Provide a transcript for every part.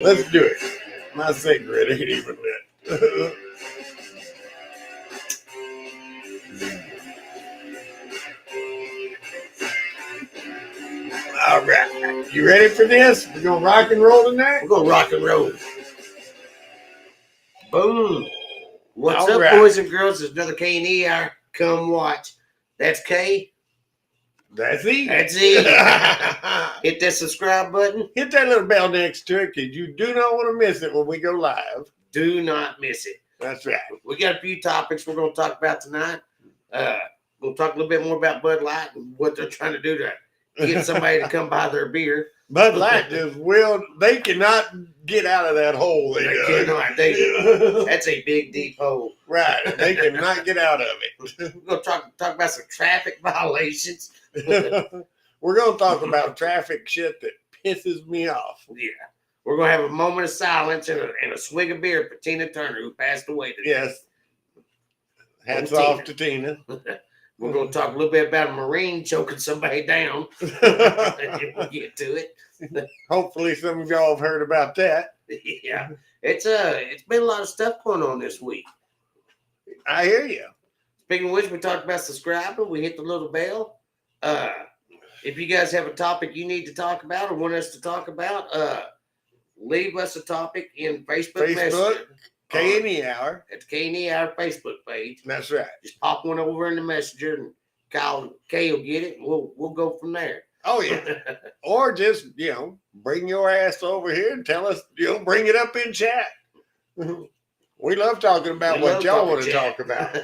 Let's do it. My cigarette ain't even lit. All right. You ready for this? We're going to rock and roll tonight? We're going to rock and roll. Boom. What's All up, right. boys and girls? It's another K&E Hour. Come watch. That's K. That's E. That's E. Hit that subscribe button. Hit that little bell next to it because you do not want to miss it when we go live. Do not miss it. That's right. We got a few topics we're going to talk about tonight. We'll talk a little bit more about Bud Light and what they're trying to do to get somebody to come buy their beer. Bud Light just they cannot get out of that hole. They cannot. That's a big, deep hole. Right. They cannot get out of it. We're going to talk about some traffic violations. We're going to talk about traffic shit that pisses me off. Yeah. We're going to have a moment of silence and a swig of beer for Tina Turner, who passed away today. Yes. Hats off to Tina. We're going to talk a little bit about a Marine choking somebody down. We'll get to it. Hopefully some of y'all have heard about that. Yeah. It's been a lot of stuff going on this week. I hear you. Speaking of which, we talked about subscribing. We hit the little bell. If you guys have a topic you need to talk about or want us to talk about, leave us a topic in Facebook Messenger. K&E Hour. At the K&E Hour Facebook page. That's right. Just pop one over in the messenger and Kay will get it. We'll go from there. Oh, yeah. Or just, bring your ass over here and tell us, bring it up in chat. We love talking about what y'all want to talk about.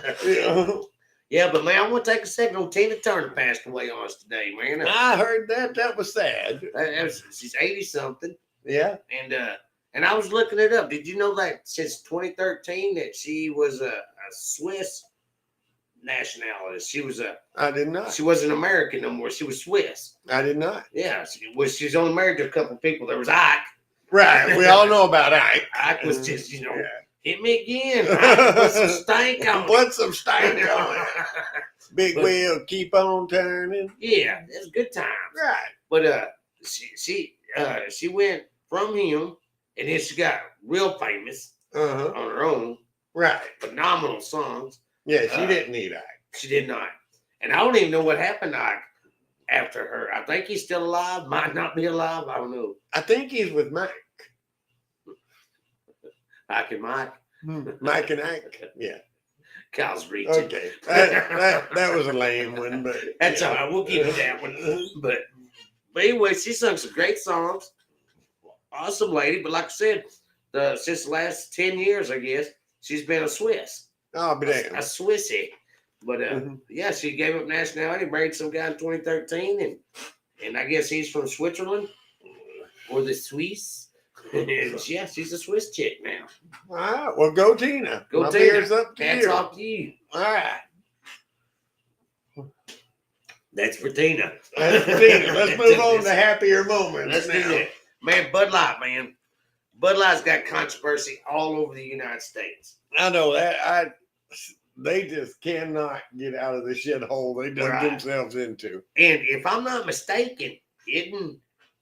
Yeah, but man, I want to take a second on Tina Turner passed away on us today, man. I heard that. That was sad. She's 80-something. Yeah. And I was looking it up. Did you know that since 2013 that she was a Swiss nationality? I did not. She wasn't American no more. She was Swiss. I did not. Yeah, she's only married to a couple of people. There was Ike. Right. We all know about Ike. Ike was just, hit me again. Put some stank on it. Put some stank on it. Big wheel, keep on turning. Yeah, it's good times. Right. But she went from him, and then she got real famous on her own. Right. Phenomenal songs. Yeah, she didn't need Ike. She did not. And I don't even know what happened to Ike after her. I think he's still alive. Might not be alive. I don't know. I think he's with Mike. Ike and Mike. Mike and Ike. Yeah. Kyle's reaching. Okay. That was a lame one, but that's all right. We'll give you that one. But anyway, she sung some great songs. Awesome lady. But like I said, since the last 10 years, I guess, she's been a Swiss. Oh, but a Swissy. But yeah, she gave up nationality, married some guy in 2013, and I guess he's from Switzerland or the Swiss. Yeah, she's a Swiss chick now. All right, well, go Tina. Go My Tina. beer's up to Hats you. off to you. All right. That's for Tina. That's for Tina. Let's move on to happier moments. Let's do that. Man, Bud Light, man. Bud Light's got controversy all over the United States. I know that. They just cannot get out of the shithole they dug themselves into. And if I'm not mistaken,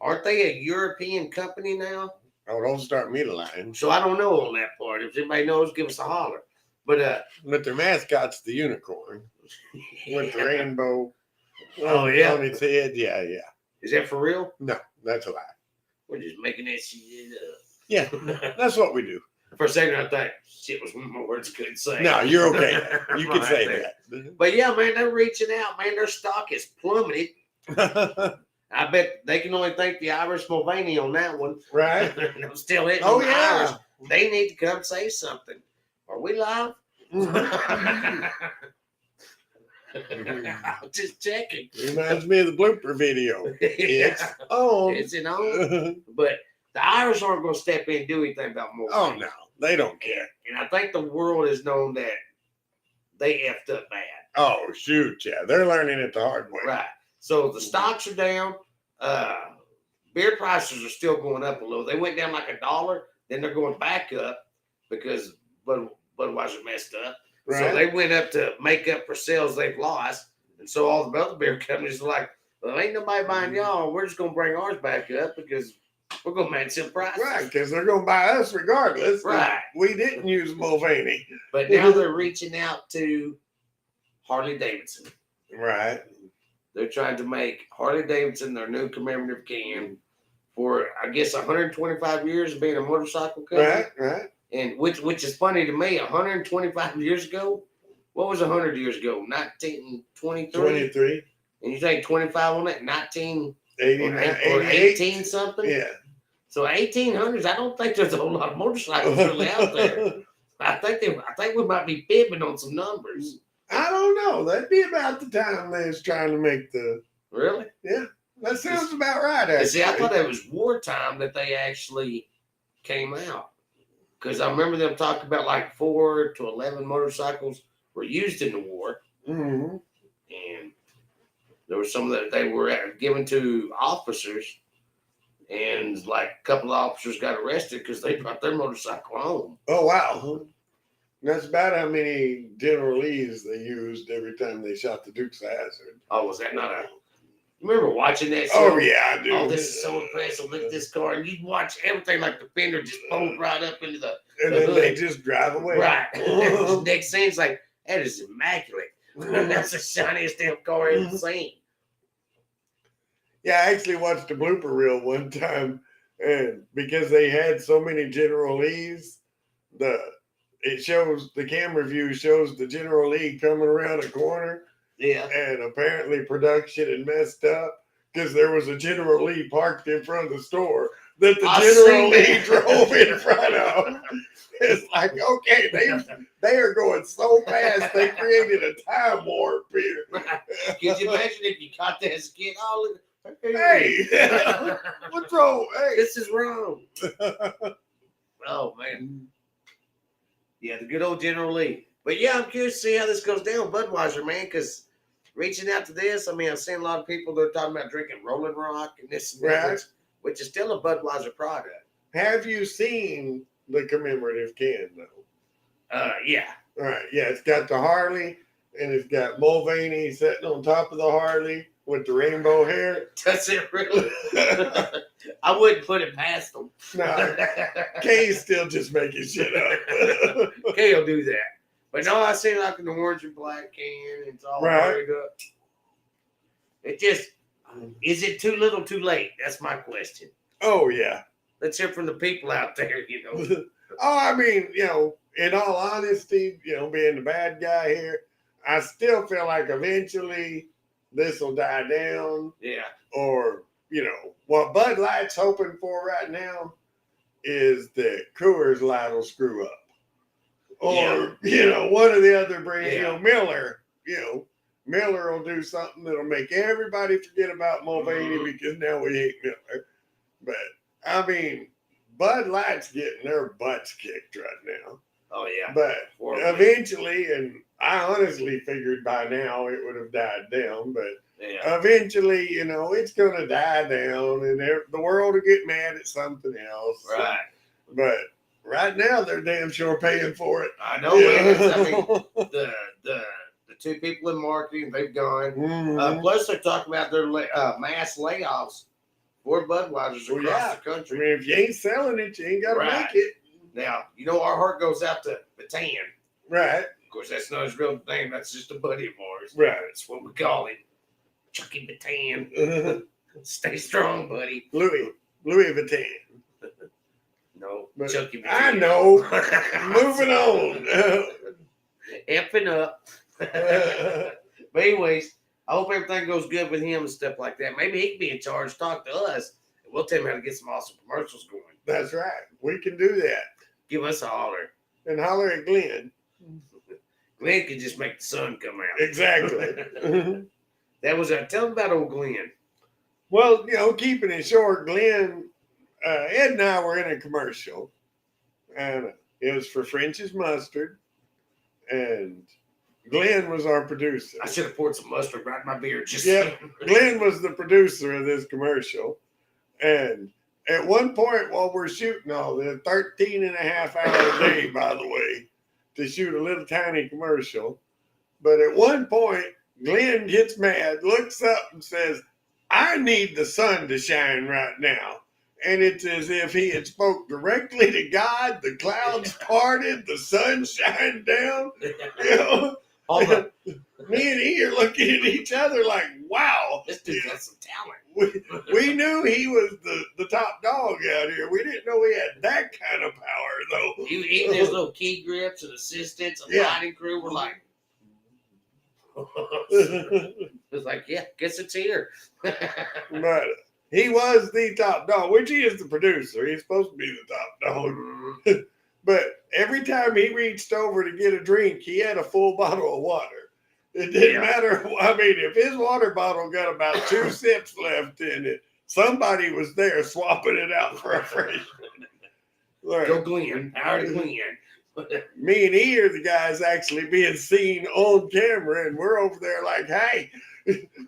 aren't they a European company now? Oh, don't start me to lying. So I don't know on that part. If anybody knows, give us a holler. But their mascot's the unicorn with the rainbow. Oh yeah, on its head. Yeah. Is that for real? No, that's a lie. We're just making that shit up. Yeah, that's what we do. For a second, I thought shit was one more words I couldn't say. No, you're okay. You can say that. But yeah, man, they're reaching out. Man, their stock is plummeted. I bet they can only thank the Irish Mulvaney on that one. Right. I'm still hitting the Irish. They need to come say something. Are we live? I'm just checking. Reminds me of the blooper video. It's on. It's on. But the Irish aren't going to step in and do anything about more. Oh, no. They don't care. And I think the world has known that they effed up bad. Oh, shoot, yeah. They're learning it the hard way. Right. So the stocks are down. Beer prices are still going up a little. They went down like $1. Then they're going back up because Budweiser messed up. Right. So they went up to make up for sales they've lost. And so all the other beer companies are like, well, ain't nobody buying y'all. We're just going to bring ours back up because We're gonna match some prices. Right, because they're gonna buy us regardless. Right. We didn't use Mulvaney. But now they're reaching out to Harley Davidson. Right. They're trying to make Harley Davidson their new commemorative can for, I guess, 125 years of being a motorcycle company. Right. And which is funny to me. 125 years ago, what was 100 years ago? 1923. 23. And you take 25 on that, 19 89, or 18 something. Yeah. So 1800s, I don't think there's a whole lot of motorcycles really out there. I think we might be fibbing on some numbers. I don't know. That'd be about the time they was trying to make the. Really? Yeah, that sounds about right. Actually, see, I thought it was wartime that they actually came out, because I remember them talking about like 4 to 11 motorcycles were used in the war, Mm-hmm. and there were some that they were given to officers, and like a couple of officers got arrested because they brought their motorcycle home. Oh wow. That's about how many General Lees they used every time they shot the Dukes of Hazzard. Oh, was that not a? You remember watching that show? Oh yeah, I do. Oh, this is so impressive. Look at this car, and you'd watch everything like the fender just fold right up into the. And then they just drive away. Right. Next scene's like, that is immaculate. That's the shiniest damn car I've ever seen. Yeah, I actually watched a blooper reel one time, and because they had so many General Lees, the camera view shows the General Lee coming around a corner. Yeah. And apparently production had messed up because there was a General Lee parked in front of the store that the General Lee drove in front of. It's like, okay, they are going so fast they created a time warp here. Could you imagine if you caught that as a kid? Oh, look. Hey, what's wrong? Hey, this is wrong. Oh man. Yeah, the good old General Lee. But yeah, I'm curious to see how this goes down, Budweiser, man, because reaching out to this, I mean, I've seen a lot of people, they're talking about drinking Rolling Rock and this and that, which is still a Budweiser product. Have you seen the commemorative can, though? Yeah. All right, yeah, it's got the Harley, and it's got Mulvaney sitting on top of the Harley with the rainbow hair. Does it really? I wouldn't put it past them. No, Kay's still just making shit up. Kay will do that. But no, I seen like an orange and black can. It's all right up. It just, is it too little too late? That's my question. Oh, yeah. Let's hear from the people out there, you know. Oh, I mean, you know, in all honesty, you know, being the bad guy here, I still feel like eventually this will die down. Yeah. Or, you know, what Bud Light's hoping for right now is that Coors Light will screw up. Or, you know, one of the other brands, you know, Miller will do something that'll make everybody forget about Mulvaney because now we hate Miller. But, I mean, Bud Light's getting their butts kicked right now. Oh, yeah. But eventually, and I honestly figured by now it would have died down, but eventually, you know, it's going to die down and the world will get mad at something else. Right. But right now, they're damn sure paying for it. I know, man. I mean, the two people in marketing, they've gone. Mm-hmm. Plus, they're talking about their mass layoffs for Budweisers across the country. I mean, if you ain't selling it, you ain't got to make it. Now, you know, our heart goes out to Bataan. Right. Of course, that's not his real name. That's just a buddy of ours. Right. That's what we call him. Chucky Bataan. Stay strong, buddy. Louis Vuitton. No, but Chucky Bataan. I know. Moving on. Effing up. But anyways, I hope everything goes good with him and stuff like that. Maybe he can be in charge, talk to us, and we'll tell him how to get some awesome commercials going. That's right. We can do that. Give us a holler. And holler at Glenn. Glenn can just make the sun come out. Exactly. That was tell him about old Glenn. Well, you know, keeping it short, Glenn, Ed and I were in a commercial, and it was for French's Mustard, and Glenn was our producer. I should have poured some mustard right in my beer. Glenn was the producer of this commercial, and at one point while we're shooting all this, 13 and a half hour day, by the way, to shoot a little tiny commercial. But at one point, Glenn gets mad, looks up and says, I need the sun to shine right now. and it's as if he had spoke directly to God. The clouds parted, the sun shined down. You know, All the, me and he are looking at each other like, "Wow, this dude got some talent." we knew he was the top dog out here. We didn't know he had that kind of power, though. Even his little key grips and assistants and lighting crew were like, it's like, yeah, guess it's here. But he was the top dog, which he is the producer. He's supposed to be the top dog. But every time he reached over to get a drink, he had a full bottle of water. It didn't matter. I mean, if his water bottle got about 2 sips left in it, somebody was there swapping it out for a fresh one. Go Glenn. Howdy Glenn. Me and he are the guys actually being seen on camera, and we're over there like, hey,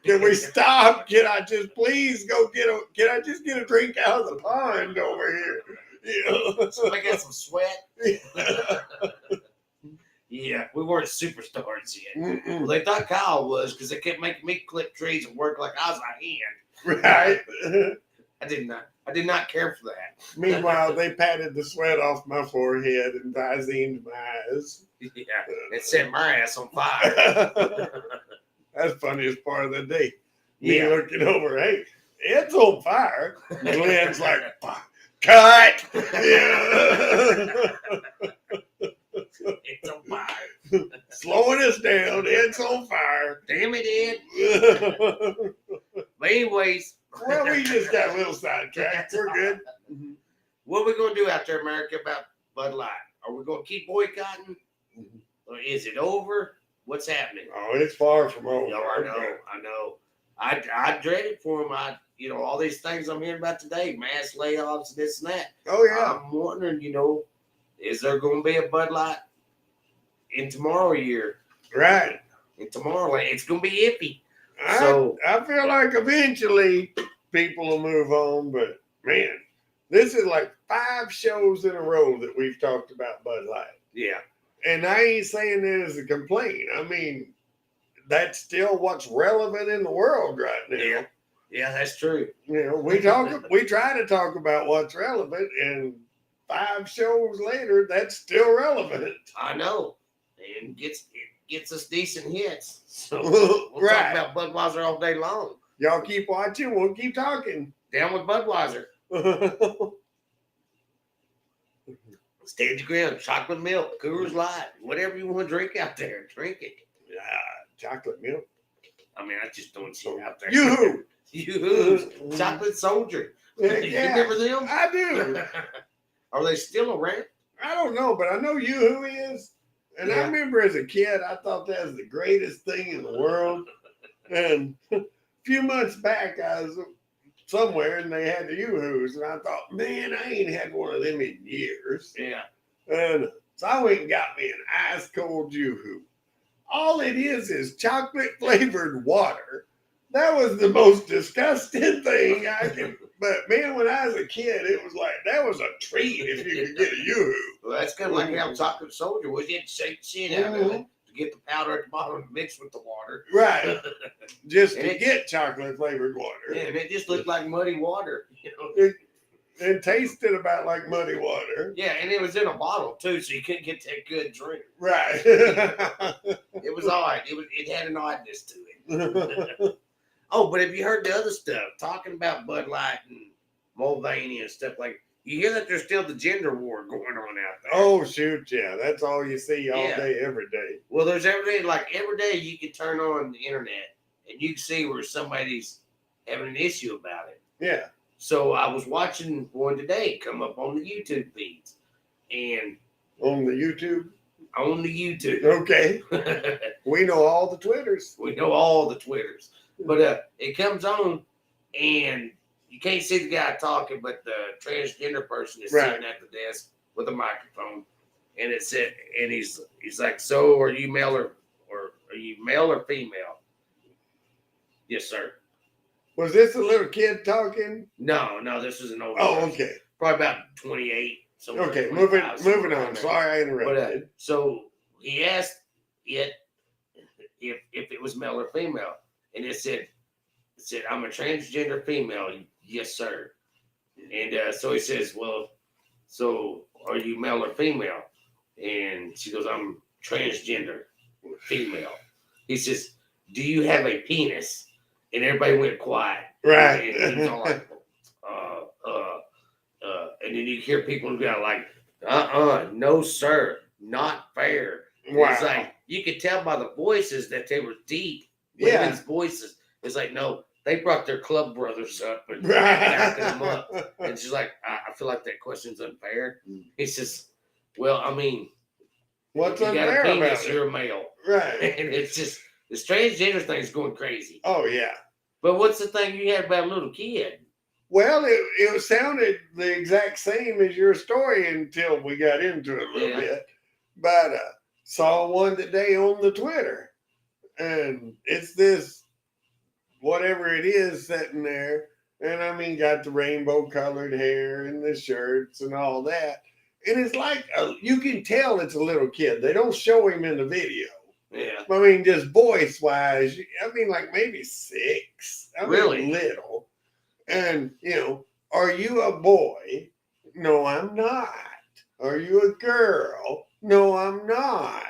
can we stop? Can I just please go can I just get a drink out of the pond over here? You know? So I got some sweat. Yeah, we weren't superstars yet. Well, they thought Kyle was because they kept making me clip trees and work like I was a hand. Right. I did not care for that. Meanwhile, they patted the sweat off my forehead and Vizined my eyes. Yeah, it set my ass on fire. That's the funniest part of the day. Me Yeah. looking over, hey, it's on fire. Glenn's like, cut. Yeah. It's on fire. Slowing us down. It's on fire. Damn it, Ed. But anyways. Well, we just got a little sidetracked. We're good. What are we going to do out there, America, about Bud Light? Are we going to keep boycotting? Or is it over? What's happening? Oh, it's far from over. No, I know. I dread it for them. All these things I'm hearing about today, mass layoffs, this and that. Oh, yeah. I'm wondering, is there going to be a Bud Light in tomorrow year? Right. In Tomorrowland, it's going to be iffy. I feel like eventually people will move on, but man, this is like 5 shows in a row that we've talked about Bud Light. Yeah. And I ain't saying that as a complaint. I mean, that's still what's relevant in the world right now. Yeah, that's true. We try to talk about what's relevant, and 5 shows later, that's still relevant. I know. And it gets us decent hits. So we'll right. talk about Budweiser all day long. Y'all keep watching. We'll keep talking. Down with Budweiser. Stand your ground. Chocolate milk, Coors Light, whatever you want to drink out there, drink it. Chocolate milk. I mean, I just don't see it out there. Yoo-hoo. Yoo-hoo. Chocolate Soldier. Yeah. You remember them? I do. Are they still around? I don't know, but I know Yoo-hoo is. And I remember as a kid, I thought that was the greatest thing in the world. And a few months back, I was somewhere and they had the Yoo-hoos. And I thought, man, I ain't had one of them in years. Yeah. And so I went and got me an ice cold Yoo-hoo. All it is chocolate flavored water. That was the most disgusting thing I can. But man, when I was a kid, it was like that was a treat if you could get a Yoo-hoo. Well, that's kind of like how Chocolate Soldier was. You had to shake the shit out of it to get the powder at the bottom mixed with the water. Right. Just to get chocolate flavored water. Yeah, and it just looked like muddy water. It tasted about like muddy water. Yeah, and it was in a bottle too, so you couldn't get that good drink. Right. It was odd. It had an oddness to it. Oh, but have you heard the other stuff? Talking about Bud Light and Mulvaney and stuff like. You hear that there's still the gender war going on out there. Oh shoot, yeah, that's all you see all day, every day. Well, there's every day you can turn on the internet and you can see where somebody's having an issue about it. Yeah. So I was watching one today come up on the YouTube feeds, and on the YouTube. Okay. We know all the Twitters. But it comes on, and you can't see the guy talking, but the transgender person is sitting at the desk with a microphone, and it said, and he's like, "So, are you male or are you male or female?" Yes, sir. Was this a little kid talking? No, this was an old. Oh, okay. Probably about 28. Okay, moving on. Sorry, I interrupted. But, so he asked it if it was male or female, and it said, "I'm a transgender female." Yes, sir. And so he says, well, so are you male or female? And she goes, I'm transgender, female. He says, do you have a penis? And everybody went quiet. Right. And he was all like, and then you hear people go like, no, sir, not fair. Wow. It's like, you could tell by the voices that they were deep. Yeah. Women's voices. It's like, no, they brought their club brothers up and backed them up. And she's like, I feel like that question's unfair. He says, well, I mean, what's you got unfair a penis, about it? you're a male. Right. And it's just, the transgender thing's going crazy. Oh, yeah. But what's the thing you had about a little kid? Well, it sounded the exact same as your story until we got into it a little bit. But saw one today on the Twitter. And it's this, whatever it is, sitting there. And I mean, got the rainbow colored hair and the shirts and all that. And it's like, you can tell it's a little kid. They don't show him in the video. Yeah. I mean, just voice wise, I mean, like maybe 6. I mean, Really? little. And, are you a boy? No, I'm not. Are you a girl? No, I'm not.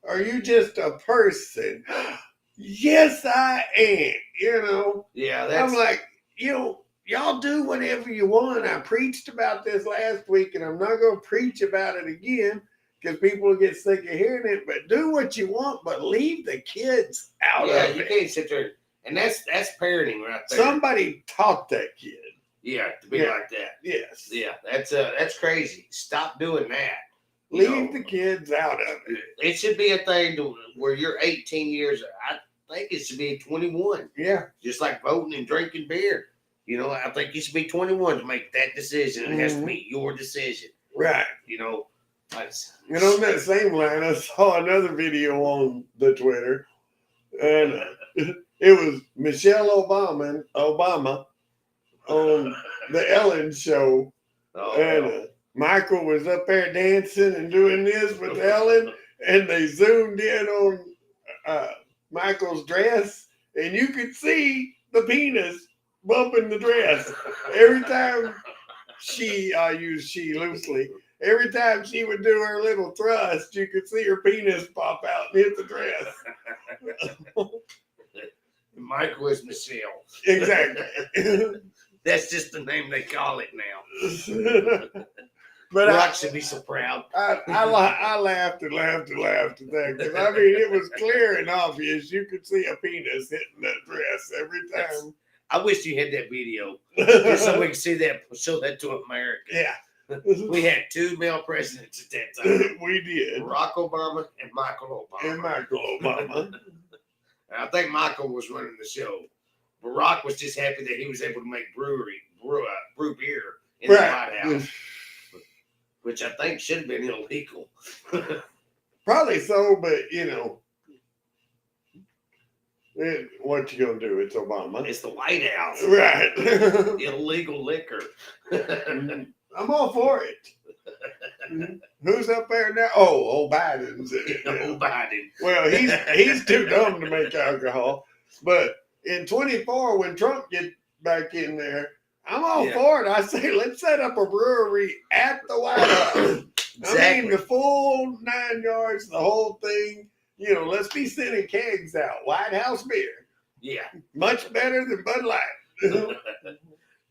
Are you just a person? Yes, I am. Yeah, that's... I'm like, y'all do whatever you want. I preached about this last week, and I'm not going to preach about it again because people will get sick of hearing it. But do what you want, but leave the kids out of it. Yeah, you can't sit there. And that's parenting right there. Somebody taught that kid. Yeah, to be like that. Yes. Yeah, that's crazy. Stop doing that. Leave the kids out of it. It should be a thing where you're 18 years. I think it should be 21. Yeah. Just like voting and drinking beer. I think you should be 21 to make that decision. It has to be your decision. Right. And on that same line, I saw another video on the Twitter, and it was Michelle Obama on the Ellen show, and Michael was up there dancing and doing this with Ellen, and they zoomed in on Michael's dress, and you could see the penis bumping the dress every time I use she loosely. Every time she would do her little thrust, you could see her penis pop out and hit the dress. Michael is Michelle. Exactly. That's just the name they call it now. But Rock should be so proud. I laughed and laughed and laughed at that because I mean it was clear and obvious. You could see a penis hitting that dress every time. I wish you had that video just so we could see that, show that to America. Yeah. We had 2 male presidents at that time. We did. Barack Obama and Michael Obama. And I think Michael was running the show. Barack was just happy that he was able to make brew beer in the White House, which I think should have been illegal. Probably so, but what you gonna do? It's Obama. It's the White House, right? Illegal liquor. I'm all for it. Who's up there now? Oh, Biden's in it. Oh, Biden. Well, he's too dumb to make alcohol. But in 24, when Trump gets back in there, I'm all for it. I say, let's set up a brewery at the White House. Exactly. I mean, the full 9 yards, the whole thing. Let's be sending kegs out. White House beer. Yeah. Much better than Bud Light.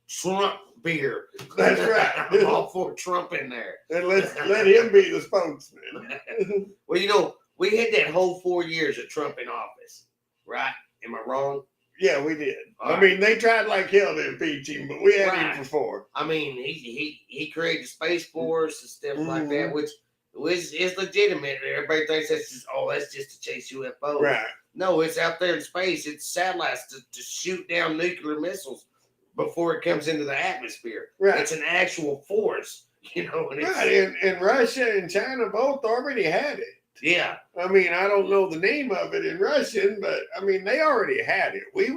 Trump beer. That's right. I'm all for Trump in there. And let him be the spokesman. Well, we had that whole 4 years of Trump in office, right? Am I wrong? Yeah, we did. I mean, they tried like hell to impeach him, but we had him before. I mean, he created the Space Force and stuff like that, which is legitimate. Everybody thinks that's just to chase UFOs. Right. No, it's out there in space. It's satellites to shoot down nuclear missiles before it comes into the atmosphere. Right. It's an actual force, And and Russia and China both already had it. Yeah. I mean, I don't know the name of it in Russian, but I mean, they already had it. He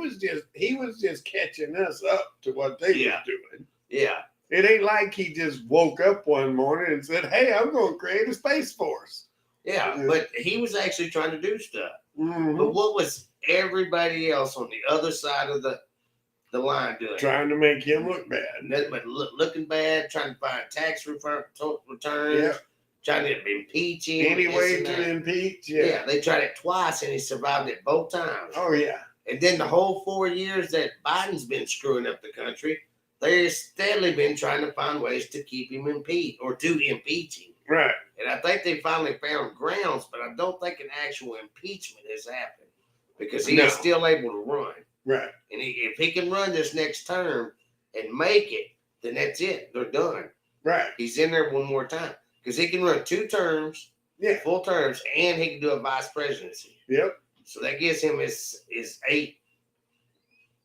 was just catching us up to what they were doing. Yeah. It ain't like he just woke up one morning and said, hey, I'm going to create a space force. Yeah, but he was actually trying to do stuff. Mm-hmm. But what was everybody else on the other side of the the line doing. Trying to make him look bad. Nothing but looking bad, trying to find tax returns, Yep. trying to impeach him. Any way to impeach. Yeah, they tried it twice and he survived it both times. Oh, yeah. And then the whole 4 years that Biden's been screwing up the country, they've steadily been trying to find ways to keep him impeached or to impeach him. Right. And I think they finally found grounds, but I don't think an actual impeachment has happened because he is still able to run. Right. And if he can run this next term and make it, then that's it. They're done. Right. He's in there one more time because he can run 2 terms, full terms, and he can do a vice presidency. Yep. So that gives him his 8,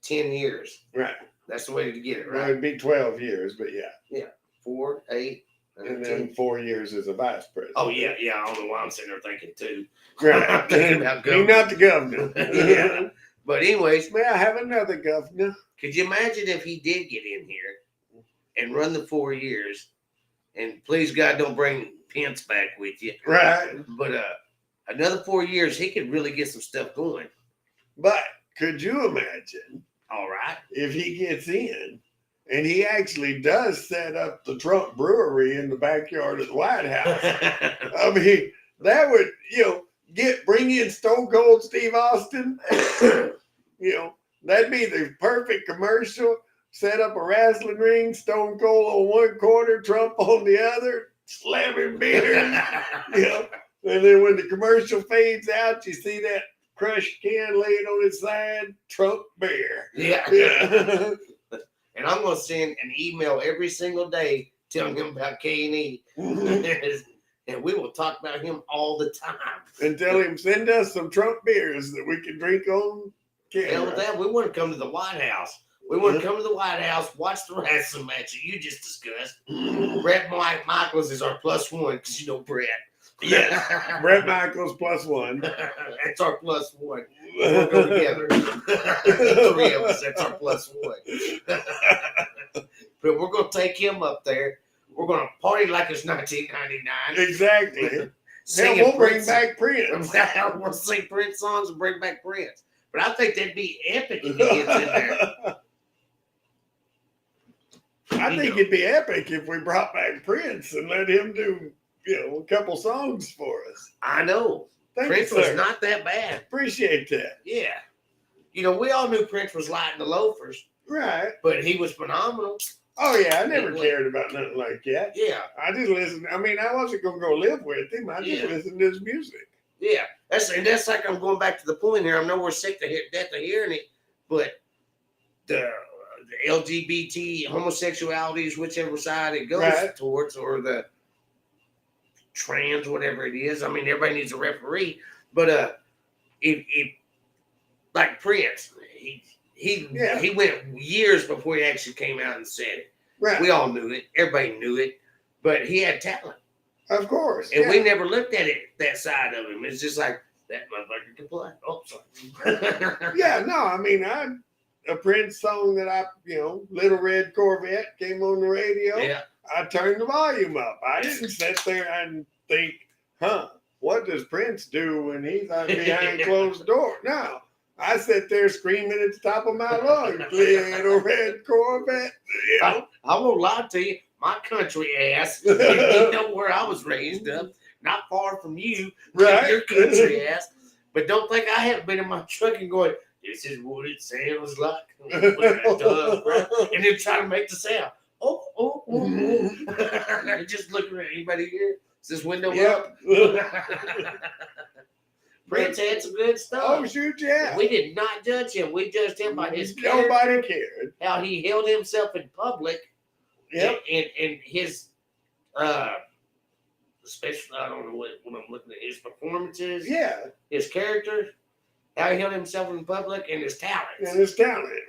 10 years. Right. That's the way to get it, right? Well, it'd be 12 years, but yeah. Yeah. 4, 8, and then 4 years as a vice president. Oh, yeah. I don't know why I'm sitting there thinking 2. Right. I'm thinking about He's not the governor. Yeah. But anyways. May I have another governor? Could you imagine if he did get in here and run the 4 years, and please God, don't bring Pence back with you. Right. But another 4 years, he could really get some stuff going. But could you imagine? All right. If he gets in and he actually does set up the Trump brewery in the backyard of the White House, I mean, that would, bring in Stone Cold Steve Austin. That'd be the perfect commercial. Set up a wrestling ring, Stone Cold on one corner, Trump on the other, slamming beers. And then when the commercial fades out, you see that crushed can laying on its side, Trump beer. Yeah. And I'm going to send an email every single day telling him about K&E. And we will talk about him all the time. And tell him, send us some Trump beers that we can drink on camera. Hell with that, we want to come to the White House. We want to come to the White House, watch the wrestling match that you just discussed. Brett Michaels is our +1 because Brett. Yes, Brett Michaels +1. That's our +1. We'll go together. 3 of us, that's our +1. But we're going to take him up there. We're going to party like it's 1999. Exactly. We'll bring back Prince. We'll sing Prince songs and bring back Prince. But I think that'd be epic if he gets in there. I think it'd be epic if we brought back Prince and let him do, a couple songs for us. I know. Prince was not that bad. Appreciate that. Yeah. We all knew Prince was lighting the loafers. Right. But he was phenomenal. Oh, yeah. I never cared about nothing like that. Yeah. I just listened. I mean, I wasn't going to go live with him. I just listened to his music. Yeah. That's like I'm going back to the point here. I know we're sick to death of hearing it, but the LGBT, homosexuality is whichever side it goes towards, or the trans, whatever it is. I mean, everybody needs a referee. But if like Prince, he went years before he actually came out and said it. Right. We all knew it. Everybody knew it. But he had talent. Of course. And we never looked at it, that side of him. It's just like, that motherfucker can play. Oh, sorry. Yeah, no, I mean, a Prince song that Little Red Corvette came on the radio. Yeah. I turned the volume up. I didn't sit there and think, what does Prince do when he's behind closed door? No. I sat there screaming at the top of my lungs, Little Red Corvette. I won't lie to you. My country ass, you know where I was raised up, not far from you, right? Your country ass. But don't think I haven't been in my truck and going, this is what it sounds like. And then try to make the sound. Just looking at anybody here. Is this window up? Prince had some good stuff. Oh, shoot, yeah. We did not judge him. We judged him by his character. Nobody cared. How he held himself in public. Yep. And his, especially, I don't know what I'm looking at, his performances. Yeah. His character. How he held himself in public and his talents.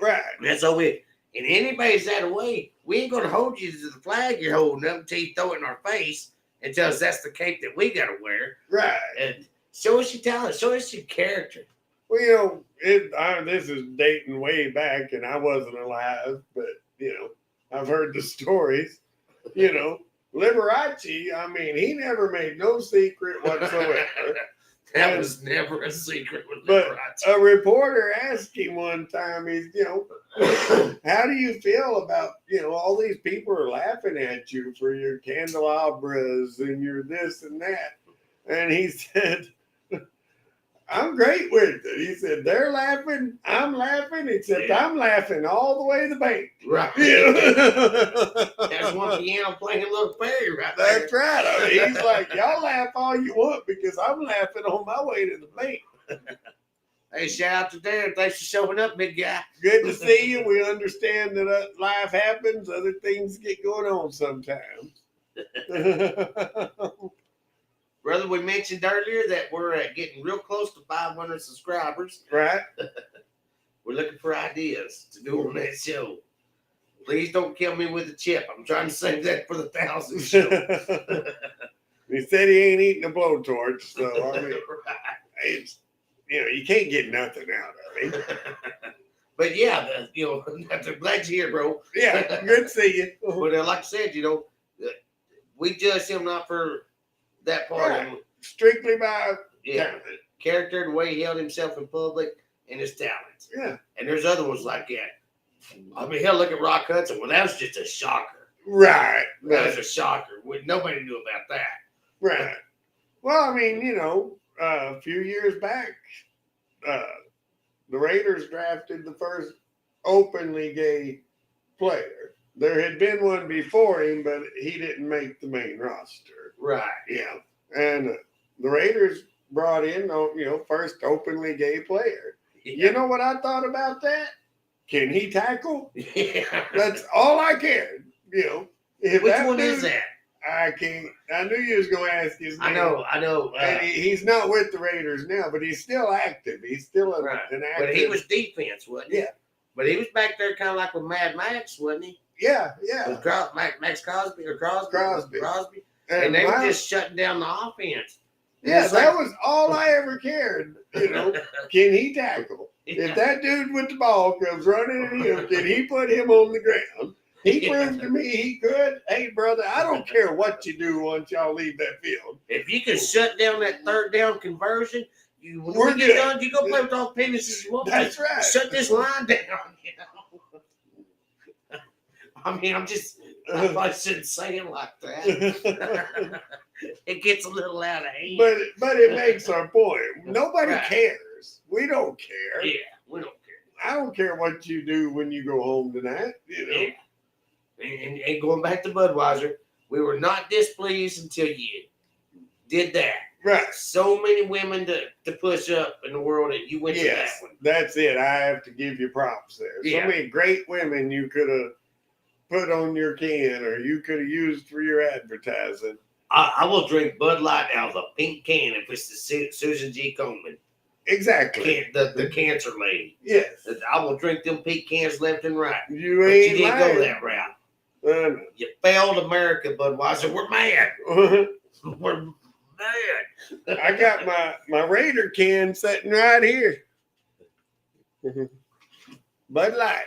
Right. That's all it. And anybody's that away, we ain't going to hold you to the flag you're holding up until you throw it in our face and tell us that's the cape that we got to wear. Right. And show us your talent. Show us your character. Well, this is dating way back, and I wasn't alive, but, I've heard the stories. Liberace, I mean, he never made no secret whatsoever That was never a secret. But a reporter asked him one time, how do you feel about, all these people are laughing at you for your candelabras and your this and that. And he said, I'm great with it. He said, they're laughing, I'm laughing, except I'm laughing all the way to the bank. Right. There's one piano playing a little Perry right there. That's right. I mean, he's like, y'all laugh all you want because I'm laughing on my way to the bank. Hey, shout out to Darren. Thanks for showing up, big guy. Good to see you. We understand that life happens. Other things get going on sometimes. Brother, we mentioned earlier that we're getting real close to 500 subscribers. Right. We're looking for ideas to do on that show. Please don't kill me with a chip. I'm trying to save that for the 1,000 show. He said he ain't eating a blowtorch, so I mean, it's, you can't get nothing out of him. But yeah, I'm glad you're here, bro. Yeah, good to see you. But like I said, we judge him not for that part of him. Strictly by talent. Character, the way he held himself in public, and his talents. Yeah. And there's other ones like that. I mean, hell, look at Rock Hudson. Well, that was just a shocker. Right. That was a shocker. Nobody knew about that. Right. Well, I mean, a few years back, the Raiders drafted the first openly gay player. There had been one before him, but he didn't make the main roster. Right. Yeah. And the Raiders brought in, first openly gay player. Yeah. You know what I thought about that? Can he tackle? Yeah. That's all I cared. If Which that one dude, is that? I can't. I knew you was going to ask his name. I know. And he's not with the Raiders now, but he's still active. He's still an active. But he was defense, wasn't he? Yeah. But he was back there kind of like with Mad Max, wasn't he? Yeah. With Max Crosby or Crosby. And they were just shutting down the offense. Yeah, that was all I ever cared. Can he tackle? Yeah. If that dude with the ball comes running at him, can he put him on the ground? He proved to me he could. Hey, brother, I don't care what you do once y'all leave that field. If you can shut down that third down conversion, we're get done, you go play with all pennies you want. That's right. Shut this line down. I mean, I probably shouldn't say it like that. It gets a little out of hand. But it makes our point. Nobody cares. We don't care. Yeah, we don't care. I don't care what you do when you go home tonight. Yeah. And going back to Budweiser, we were not displeased until you did that. Right. So many women to push up in the world that you went to that one. That's it. I have to give you props there. Yeah. So many great women you could have put on your can or you could have used for your advertising. I will drink Bud Light out of a pink can if it's the Susan G. Komen. Exactly. The cancer lady. Yes. I will drink them pink cans left and right. You didn't go that route. You failed America, Budweiser. We're mad. We're mad. I got my Raider can sitting right here. Bud Light.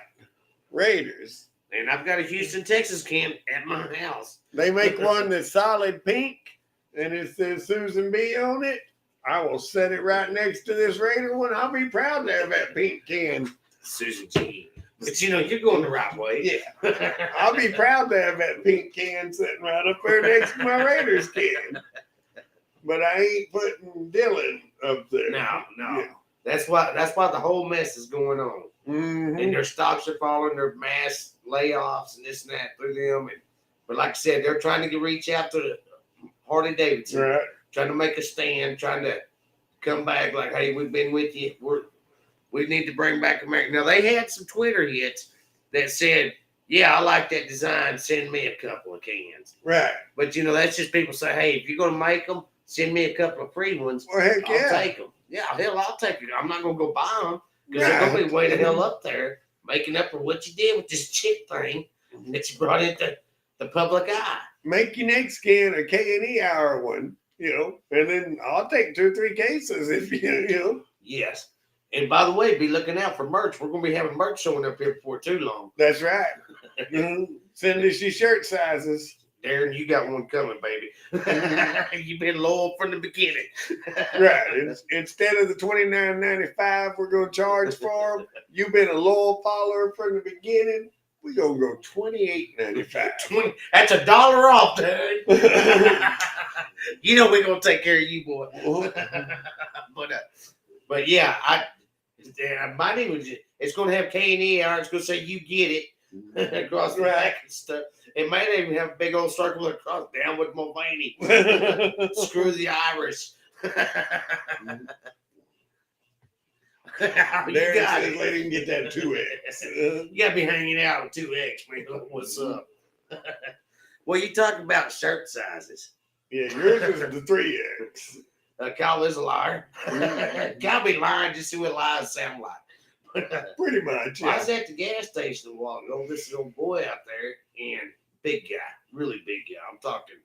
Raiders. And I've got a Houston, Texas can at my house. They make one that's solid pink, and it says Susan B on it. I will set it right next to this Raider one. I'll be proud to have that pink can. Susan G. But you're going the right way. Yeah. I'll be proud to have that pink can sitting right up there next to my Raiders can. But I ain't putting Dylan up there. No. Yeah. That's why the whole mess is going on. Mm-hmm. And their stocks are falling, their mass layoffs and this and that through them. But like I said, they're trying to reach out to Harley Davidson, right. Trying to make a stand, trying to come back like, hey, we've been with you. We need to bring back America. Now, they had some Twitter hits that said, yeah, I like that design. Send me a couple of cans. Right. But, that's just people say, hey, if you're going to make them, send me a couple of free ones. Well, heck yeah. I'll take them. Yeah, hell, I'll take it. I'm not going to go buy them because they're going to be way the hell up there making up for what you did with this chick thing that you brought into the public eye. Make your next can a K&E Hour one, and then I'll take 2 or 3 cases if you. Yes. And by the way, be looking out for merch. We're going to be having merch showing up here before too long. That's right. Send us your shirt sizes. Darren, you got one coming, baby. You've been loyal from the beginning. Right. Instead of the $29.95 we're going to charge for them, you've been a loyal follower from the beginning. We're going to go $28.95. That's $1 off, dude. You know we're going to take care of you, boy. But yeah, my name was. It's going to have K&E Hour. It's going to say you get it across the back and stuff. It might even have a big old circle across down with Mulvaney. Screw the Irish. Darren says let him get that 2X. You got to be hanging out with 2X, man. What's up? Well, you talking about shirt sizes. Yeah, yours is the 3X. Kyle is a liar. Kyle be lying just to see what lies sound like. Pretty much. Yeah. I was at the gas station a while ago. This old boy out there, and big guy, really big guy. I'm talking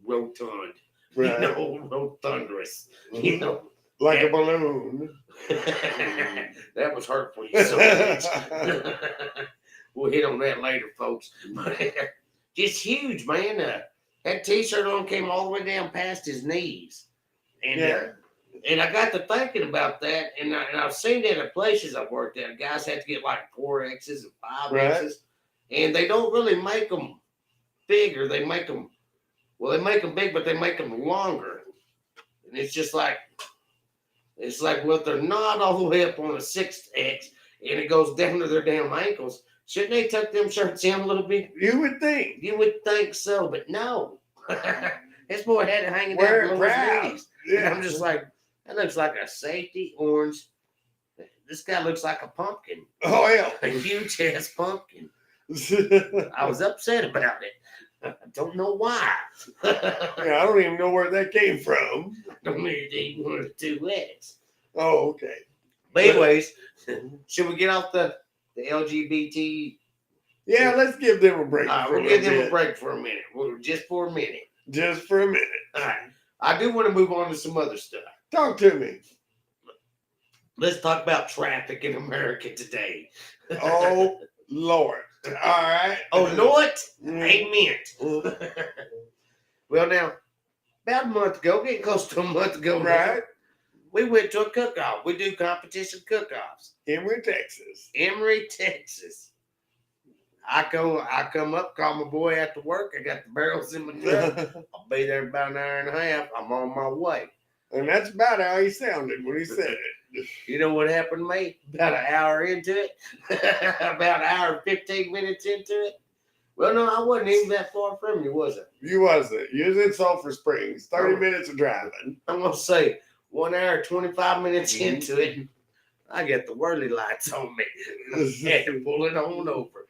rotund, Right. you know, rotundrous, you know, like a balloon. That was hurtful. You so much. We'll hit on that later, folks. Just huge, man. That T-shirt on came all the way down past his knees, and and I got to thinking about that, and I've seen that at places I've worked at. Guys have to get like 4X's and 5X's, and they don't really make them bigger. They make them, well, they make them big, but they make them longer. And it's just like, well, they're not all the way up on a 6X, and it goes down to their damn ankles. Shouldn't they tuck them shirts in a little bit? You would think. You would think so, but no. This boy had it hanging down below his knees. Yeah. And I'm just like, that looks like a safety orange. This guy looks like a pumpkin. Oh, yeah. A huge ass pumpkin. I was upset about it. I don't know why. Yeah, I don't even know where that came from. I don't mean they wanted a 2X. Oh, okay. But anyways, should we get off the LGBT? Yeah, let's give them a break. We'll give them a break for a minute. Just for a minute. Just for a minute. All right. I do want to move on to some other stuff. Talk to me. Let's talk about traffic in America today. Oh, Lord. All right. Oh, Lord. Amen. Well, now, about a month ago, getting close to a month ago, Right. now, we went to a cook-off. We do competition cook-offs. Emory, Texas. Emory, Texas. I come up, call my boy after work. I got the barrels in my truck. I'll be there in about an hour and a half. I'm on my way. And that's about how he sounded when he said it. You know what happened to me? About an hour into it, about an hour and 15 minutes into it. Well, no, I wasn't even that far from you, was I? You wasn't. You was in Sulphur Springs. 30 minutes of driving. I'm going to say 1 hour, 25 minutes into it, I got the whirly lights on me. Had to pull it on over.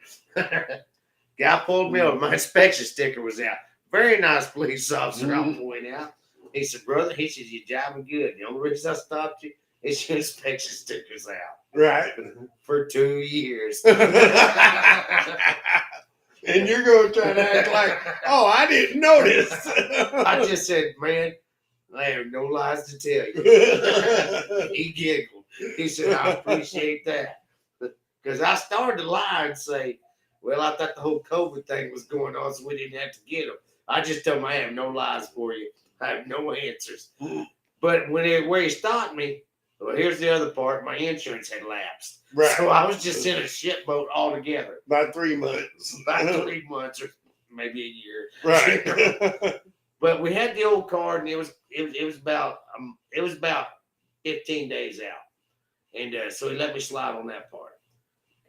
Guy pulled me over. My inspection sticker was out. Very nice police officer, I'll point out. He said, brother, he said, you're driving good. The only reason I stopped you is your inspection sticker's out. Right. For 2 years. And you're going to try to act like, oh, I didn't notice. I just said, man, I have no lies to tell you. He giggled. He said, I appreciate that. Because I started to lie and say, well, I thought the whole COVID thing was going on, so we didn't have to get them. I just told him I have no lies for you. I have no answers. But where he stopped me, well, here's the other part. My insurance had lapsed. Right. So I was just in a shit boat altogether. About 3 months. About 3 months or maybe a year. Right. But we had the old card, and it was about 15 days out, and so he let me slide on that part.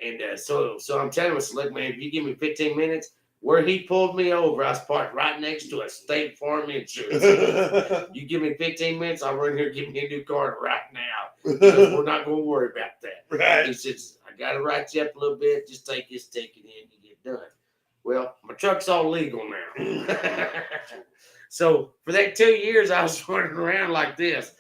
And so I'm telling him, look, man, if you give me 15 minutes, where he pulled me over, I was parked right next to a State Farm insurance. You give me 15 minutes, I'll run here and give me a new card right now. Because we're not going to worry about that. Right. He says, I got to write you up a little bit. Just take this ticket in and get done. Well, my truck's all legal now. So for that 2 years, I was running around like this.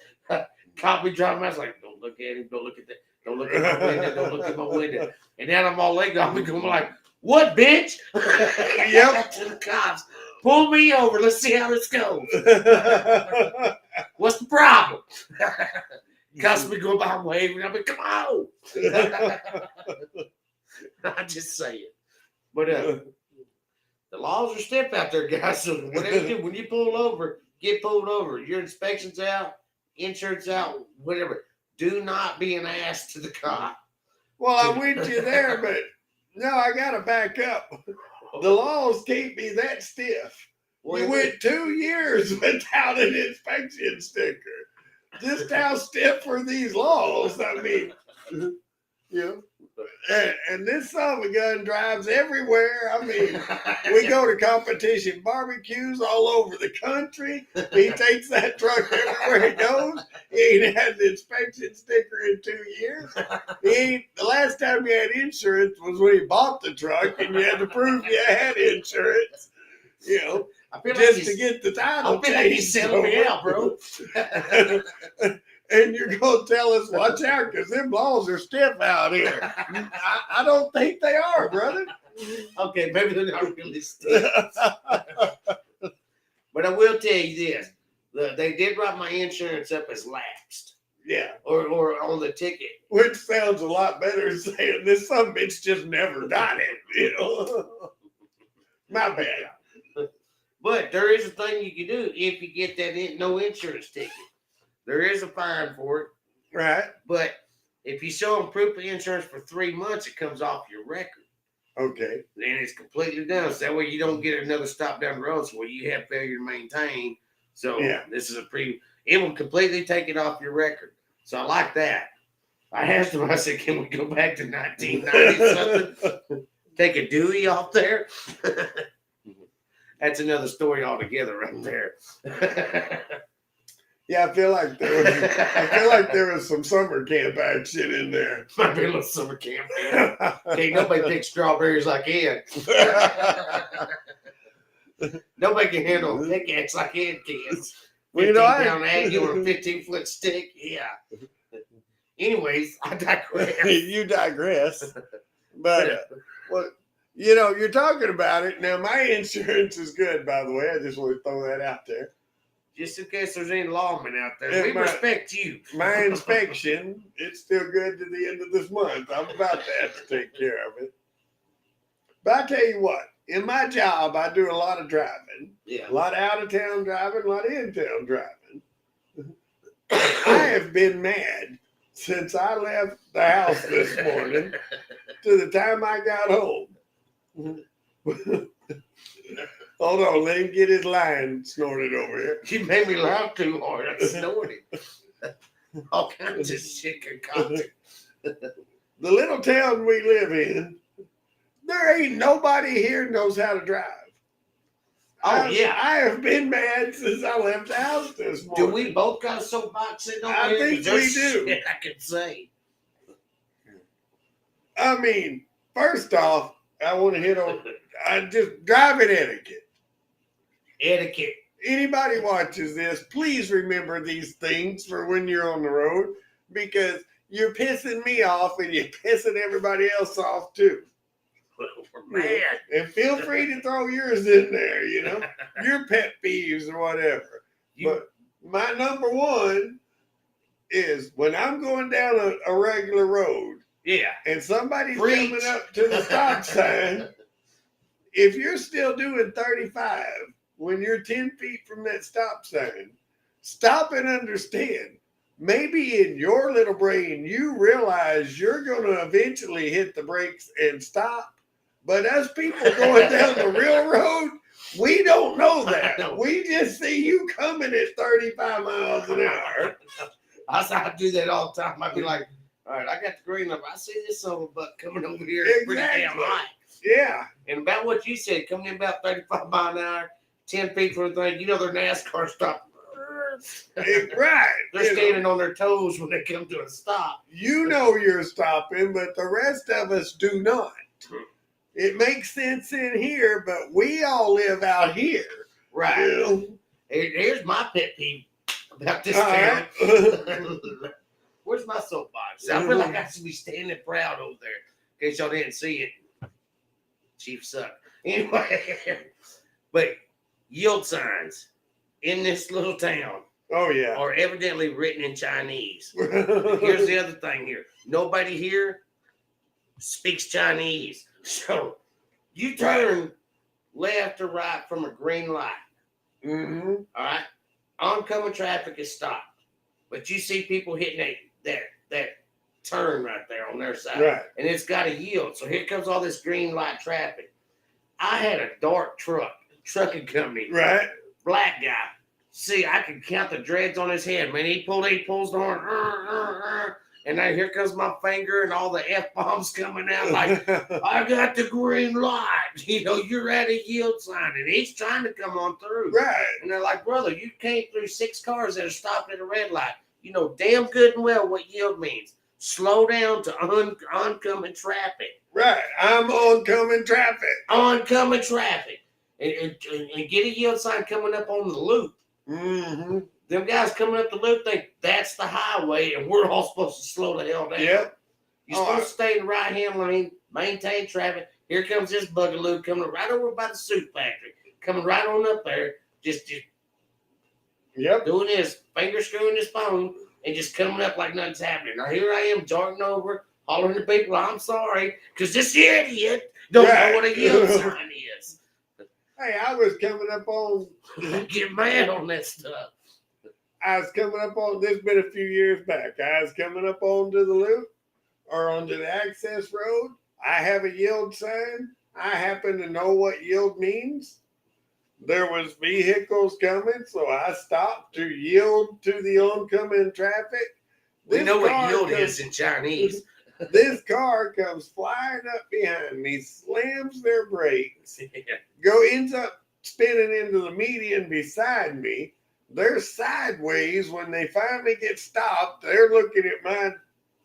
Caught me driving. I was like, don't look at him. Don't look at that. Don't look at my window. Don't look at my window. And now I'm all legal. I'm going like, what, bitch? Yep. To the cops. Pull me over. Let's see how this goes. What's the problem? Cops me going by waving. I'm like, come on. I just say it. But The laws are stiff out there, guys. So whatever you do, when you pull over, get pulled over. Your inspection's out, insurance out, whatever. Do not be an ass to the cop. Well, I'm with you there, but no, I gotta back up. The laws can't be that stiff. You went 2 years without an inspection sticker. Just how stiff are these laws? I mean, you know, and this son of a gun drives everywhere. I mean, we go to competition barbecues all over the country. He takes that truck everywhere he goes. He ain't had an inspection sticker in 2 years. The last time you had insurance was when you bought the truck and you had to prove you had insurance. You know, just to get the title changed. Like he's selling me out, bro. And you're going to tell us, watch out, because them laws are stiff out here. I don't think they are, brother. Okay, maybe they're not really stiff. But I will tell you this. They did write my insurance up as lapsed. Yeah. Or on the ticket. Which sounds a lot better than saying this some bitch just never got it, you know. My bad. But there is a thing you can do if you get that no insurance ticket. There is a fine for it. Right. But if you show them proof of insurance for 3 months, it comes off your record. Okay. Then it's completely done. So that way you don't get another stop down the road. So you have failure to maintain. So this is it will completely take it off your record. So I like that. I asked him, I said, can we go back to 1990 something? Take a Dewey off there? That's another story altogether right there. Yeah, I feel like there was some summer camp action in there. Might be a little summer camp. Ain't nobody picks strawberries like Ed. Nobody can handle a pickaxe like Ed can. Well, you know, down Aggie on a 15-foot stick. Yeah. Anyways, I digress. You digress. But well, you know, you're talking about it now. My insurance is good, by the way. I just want to throw that out there. Just in case there's any lawmen out there, we respect you. My inspection, it's still good to the end of this month. I'm about to have to take care of it. But I tell you what, in my job, I do a lot of driving. Yeah. A lot of out-of-town driving, a lot of in-town driving. I have been mad since I left the house this morning to the time I got home. Hold on, let him get his line snorted over here. You made me laugh too hard. I snorted. All kinds of shit concocted. The little town we live in, there ain't nobody here knows how to drive. Yeah. I have been mad since I left the house this morning. Do we both got a soapbox sitting over I here? think we do. Shit I can say. I mean, first off, I want to hit on just driving etiquette. Etiquette. Anybody watches this, please remember these things for when you're on the road, because you're pissing me off and you're pissing everybody else off too. Man. And feel free to throw yours in there, you know, your pet peeves or whatever. But my number one is when I'm going down a regular road, and somebody's coming up to the stop sign, if you're still doing 35 when you're 10 feet from that stop sign, stop and understand. Maybe in your little brain, you realize you're going to eventually hit the brakes and stop. But us people going down the real road, we don't know that. We just see you coming at 35 miles an hour. I do that all the time. I'd be like, all right, I got the green light. I see this son of a buck coming over here. Exactly. Pretty damn high. Yeah. And about what you said, coming in about 35 miles an hour, 10 feet from the thing, you know their NASCAR stop. Right. They're standing on their toes when they come to a stop. You know you're stopping, but the rest of us do not. It makes sense in here, but we all live out here. Right. You know? Here's my pet peeve about this town. Right. Where's my soapbox? I feel like I should be standing proud over there. In case y'all didn't see it. Chief suck. Anyway, but yield signs in this little town are evidently written in Chinese. Here's the other thing here. Nobody here speaks Chinese. So you turn left or right from a green light. Mm-hmm. All right, oncoming traffic is stopped, but you see people hitting that turn right there on their side, Right. and it's got to yield. So here comes all this green light traffic. I had a dark trucking company, Right. black guy. See, I could count the dreads on his head, man. He pulls the horn, and then here comes my finger and all the F-bombs coming out like, I got the green light. You know, you're at a yield sign, and he's trying to come on through. Right. And they're like, brother, you came through 6 cars that are stopped at a red light. You know damn good and well what yield means. Slow down to oncoming traffic. Right. I'm oncoming traffic. Oncoming traffic. And get a yield sign coming up on the loop. Mm-hmm. Them guys coming up the loop think that's the highway, and we're all supposed to slow the hell down. Yep. You're supposed to stay in the right hand lane, maintain traffic. Here comes this bugaloo coming right over by the suit factory, coming right on up there, just Yep. doing this, finger screwing his phone, and just coming up like nothing's happening. Now here I am, darting over, hollering to people, I'm sorry, because this idiot don't know what a yield sign is. Hey, I was coming up on. Get mad on that stuff. I was coming up on. This been a few years back. I was coming up onto the loop or onto the access road. I have a yield sign. I happen to know what yield means. There was vehicles coming, so I stopped to yield to the oncoming traffic. We know what yield is in Chinese. This car comes flying up behind me, slams their brakes, ends up spinning into the median beside me. They're sideways. When they finally get stopped, they're looking at my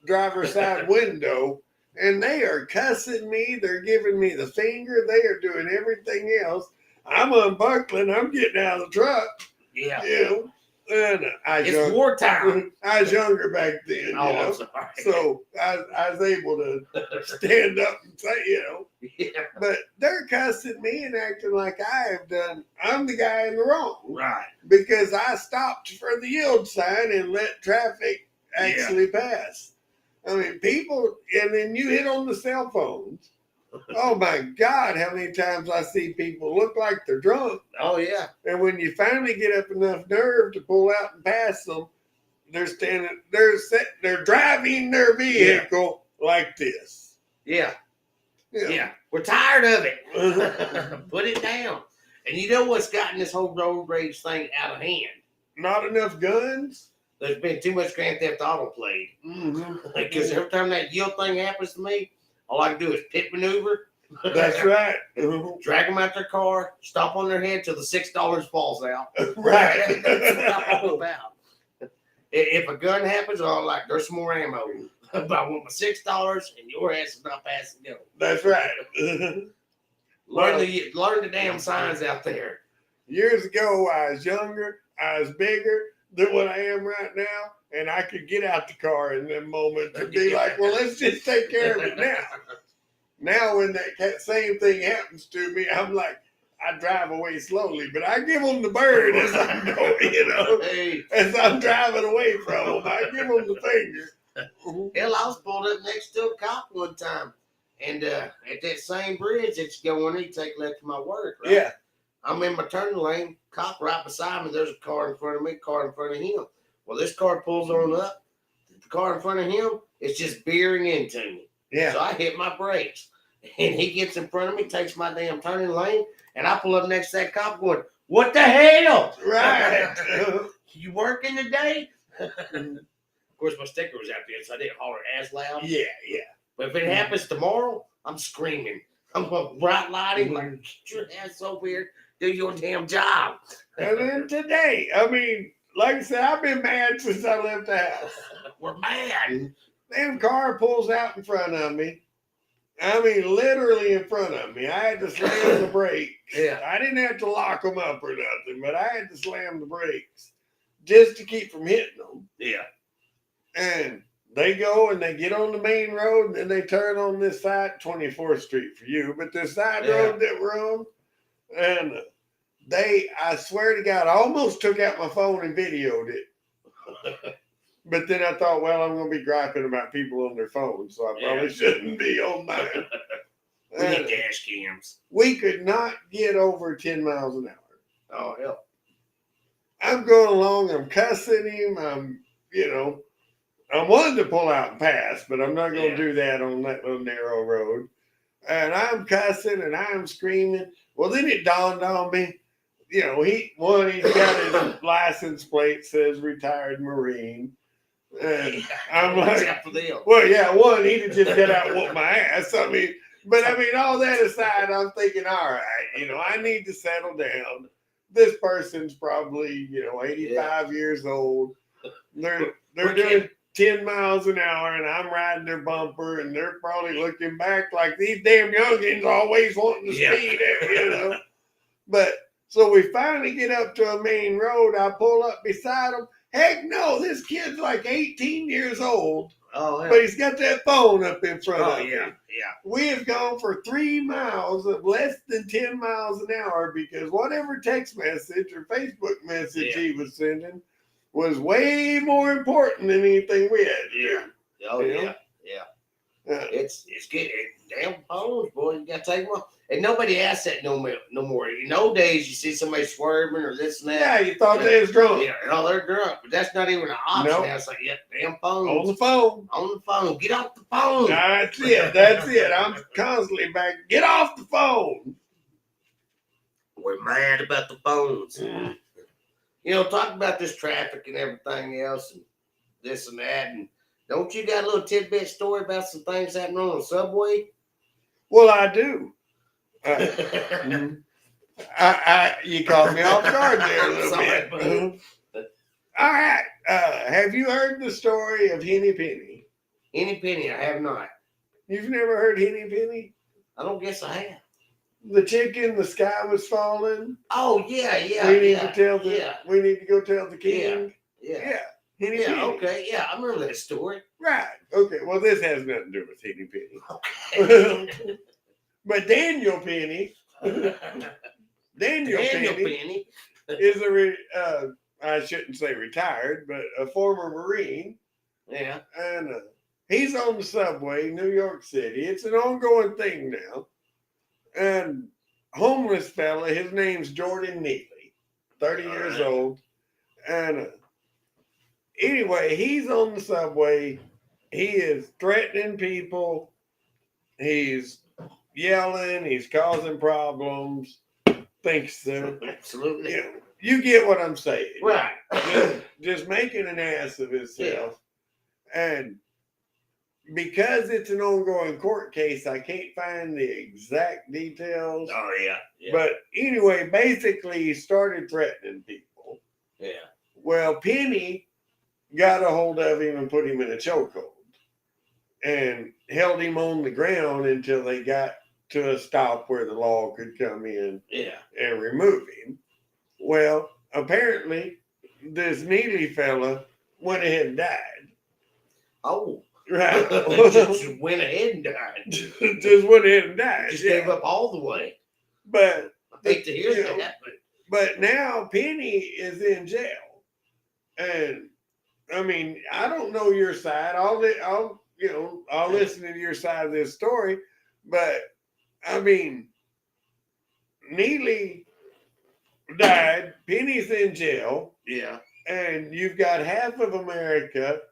driver's side window, and they are cussing me. They're giving me the finger. They are doing everything else. I'm unbuckling. I'm getting out of the truck. Yeah. You know, and it's wartime. I was younger back then, you know. I'm sorry. So I was able to stand up and say, you know. Yeah. But they're cussing me and acting like I have done. I'm the guy in the wrong. Right. Because I stopped for the yield sign and let traffic actually pass. I mean, people, and then you hit on the cell phones. Oh my God, how many times I see people look like they're drunk. Oh yeah. And when you finally get up enough nerve to pull out and pass them, they're driving their vehicle like this. Yeah. Yeah. We're tired of it. Put it down. And you know what's gotten this whole road rage thing out of hand? Not enough guns. There's been too much Grand Theft Auto played. Because every time that yield thing happens to me, all I can do is pit maneuver. That's right. Drag them out their car, stomp on their head till the $6 falls out. Right. That's what I'm all about. If a gun happens, I'm like, there's some more ammo. But I want my $6 and your ass is not passing go. That's right. Learn the damn signs out there. Years ago, I was younger, I was bigger than what I am right now, and I could get out the car in them moments and be like, well, let's just take care of it now. Now, when that same thing happens to me, I'm like, I drive away slowly, but I give them the bird as I'm going, you know, as I'm driving away from them. I give them the finger. Hell, I was pulled up next to a cop one time, and at that same bridge that's going, he take left to my work, right? Yeah. I'm in my turning lane, cop right beside me, there's a car in front of me, car in front of him. Well, this car pulls on up, the car in front of him is just veering into me. Yeah. So I hit my brakes, and he gets in front of me, takes my damn turning lane, and I pull up next to that cop going, what the hell? Right. You working today? Of course, my sticker was out there, so I didn't holler as loud. Yeah. But if it happens tomorrow, I'm screaming. I'm going to bright lighting, like, get your ass over here, do your damn job. And then today, I mean, like I said, I've been mad since I left the house. We're mad. Damn car pulls out in front of me. I mean, literally in front of me. I had to slam the brakes. Yeah. I didn't have to lock them up or nothing, but I had to slam the brakes just to keep from hitting them. Yeah. And they go and they get on the main road, and then they turn on this side, 24th Street for you, but this side road that we're on, and I swear to God, I almost took out my phone and videoed it. But then I thought, well, I'm going to be griping about people on their phones, so I probably shouldn't be on mine. We need dash cams. We could not get over 10 miles an hour. Oh, hell. I'm going along, I'm cussing him, I wanted to pull out and pass, but I'm not going to do that on that little narrow road. And I'm cussing and I'm screaming. Well, then it dawned on me, he's got his license plate says retired Marine. And I'm like, well, yeah, one, he'd just get out and whoop my ass. All that aside, I'm thinking, all right, I need to settle down. This person's probably, 85 years old. They're doing 10 miles an hour and I'm riding their bumper and they're probably looking back like these damn youngins always wanting to speed it, But so we finally get up to a main road. I pull up beside them. Heck no, this kid's like 18 years old. Oh, yeah. But he's got that phone up in front of him. Yeah. We have gone for 3 miles of less than 10 miles an hour because whatever text message or Facebook message he was sending was way more important than anything we had to do. Oh, yeah. It's getting damn phones, boy. You gotta take them off. And nobody asks that no more. Nowadays, you see somebody swerving or this and that. Yeah, you thought they was drunk. Yeah, they're drunk. But that's not even an option. Nope. Now it's like, damn phones. On the phone. On the phone. Get off the phone. That's it. I'm constantly back. Get off the phone. We're mad about the phones. Talk about this traffic and everything else and this and that. And don't you got a little tidbit story about some things happening on the subway? Well, I do. You caught me off guard there a little bit. All right. Have you heard the story of Henny Penny? Henny Penny, I have not. You've never heard Henny Penny? I don't guess I have. The chicken, the sky was falling. Oh, yeah. We need to go tell the king. Yeah. Henny Penny. Okay. Yeah, I remember that story. Right. Okay. Well, this has nothing to do with Henny Penny. Okay. But Daniel Penny. Daniel Penny is I shouldn't say retired, but a former Marine. Yeah. And he's on the subway, New York City. It's an ongoing thing now. And homeless fella, his name's Jordan Neely, 30 years old. And anyway, he's on the subway. He is threatening people. He's yelling. He's causing problems. Thinks so. Absolutely. You get what I'm saying. Right. Just making an ass of himself. Yeah. And because it's an ongoing court case, I can't find the exact details. Oh, yeah. But anyway, basically, he started threatening people. Yeah. Well, Penny got a hold of him and put him in a chokehold and held him on the ground until they got to a stop where the law could come in and remove him. Well, apparently, this Neely fella went ahead and died. Oh. Right. Just went ahead and died. Just went ahead and died. Just gave up all the way. But I hate to hear that. But now Penny is in jail. And I mean, I don't know your side. I'll listen to your side of this story. But I mean, Neely died. Penny's in jail. Yeah. And you've got half of America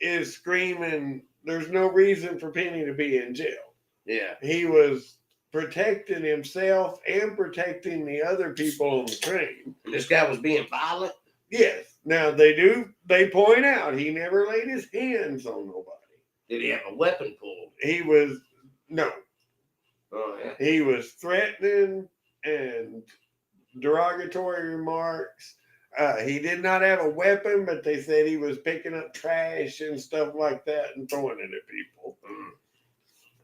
is screaming, there's no reason for Penny to be in jail. Yeah. He was protecting himself and protecting the other people on the train. And this guy was being violent? Yes. Now, they point out he never laid his hands on nobody. Did he have a weapon pulled? No. Oh, yeah. He was threatening and derogatory remarks. He did not have a weapon, but they said he was picking up trash and stuff like that and throwing it at people.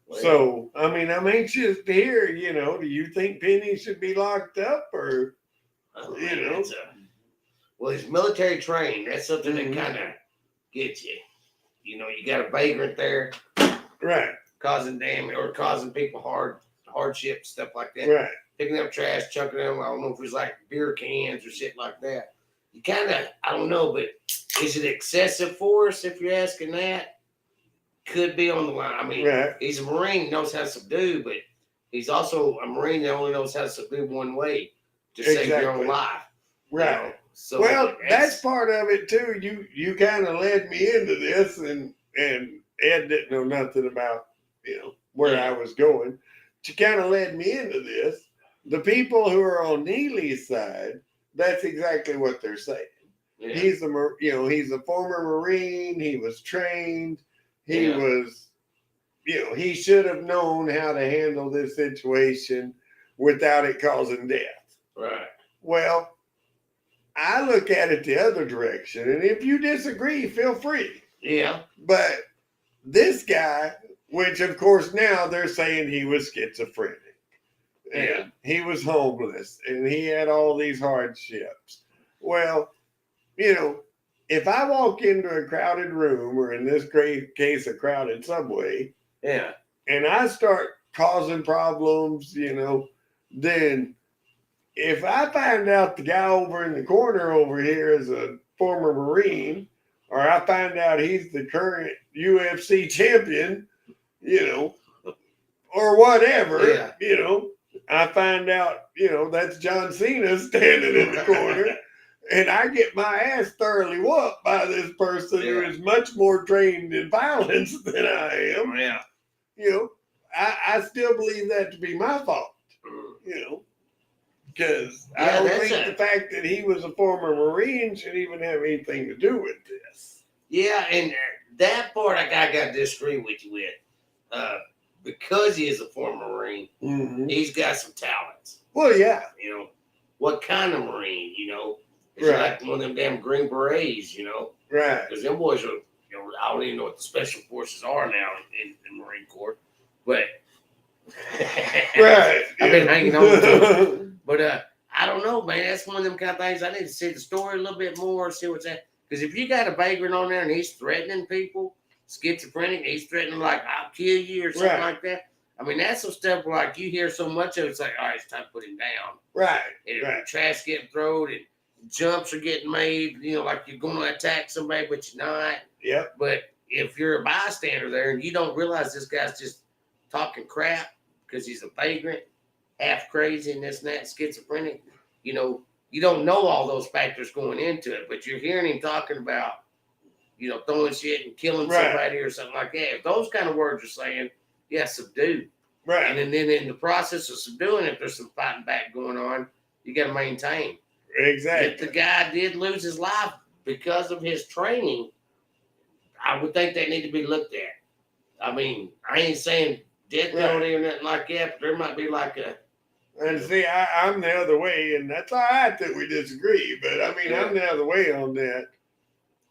Well, so, I mean, I'm anxious to hear, do you think Penny should be locked up or, Well, he's military trained. That's something that kind of gets you. You got a vagrant there. Right. Causing damage or causing people hardship, stuff like that. Right. Picking up trash, chucking them. I don't know if it was like beer cans or shit like that. You kind of, I don't know, but is it excessive force if you're asking that? Could be on the line. I mean, He's a Marine, knows how to subdue, but he's also a Marine that only knows how to subdue one way to save your own Exactly. life. Right. You know? So Well, that's part of it too. You kind of led me into this, and Ed didn't know nothing about where I was going. She kind of led me into this. The people who are on Neely's side, that's exactly what they're saying. Yeah. He's a former Marine. He was trained. He was, he should have known how to handle this situation without it causing death. Right. Well, I look at it the other direction, and if you disagree, feel free. Yeah. But this guy, which of course now they're saying he was schizophrenic, and he was homeless, and he had all these hardships. Well, if I walk into a crowded room, or in this great case, a crowded subway, and I start causing problems, then if I find out the guy over in the corner over here is a former Marine, or I find out he's the current UFC champion, or whatever, I find out, that's John Cena standing in the corner, and I get my ass thoroughly whooped by this person who is much more trained in violence than I am. Yeah. I still believe that to be my fault, because I don't think the fact that he was a former Marine should even have anything to do with this. Yeah, and that part I got to disagree with you with. Because he is a former Marine, he's got some talents. Well, yeah. What kind of Marine, Is like one of them damn Green Berets, Right. Because them boys are, I don't even know what the Special Forces are now in the Marine Corps, but right. I've been hanging on to them. But I don't know, man. That's one of them kind of things. I need to see the story a little bit more, see what's that. Because if you got a vagrant on there and he's threatening people, schizophrenic, he's threatening like I'll kill you or something like that. I mean, that's some stuff where like you hear so much of it, it's like, all right, it's time to put him down. Right. And trash getting thrown and jumps are getting made, like you're going to attack somebody, but you're not. Yep. But if you're a bystander there and you don't realize this guy's just talking crap because he's a vagrant, half crazy and this and that, schizophrenic, you don't know all those factors going into it, but you're hearing him talking about, throwing shit and killing somebody or something like that. If those kind of words are saying, subdue. Right. And then in the process of subduing, if there's some fighting back going on, you got to maintain. Exactly. If the guy did lose his life because of his training, I would think they need to be looked at. I mean, I ain't saying death penalty or nothing like that, but there might be like a... And see, I'm the other way, and that's all right that we disagree, but I mean, I'm the other way on that.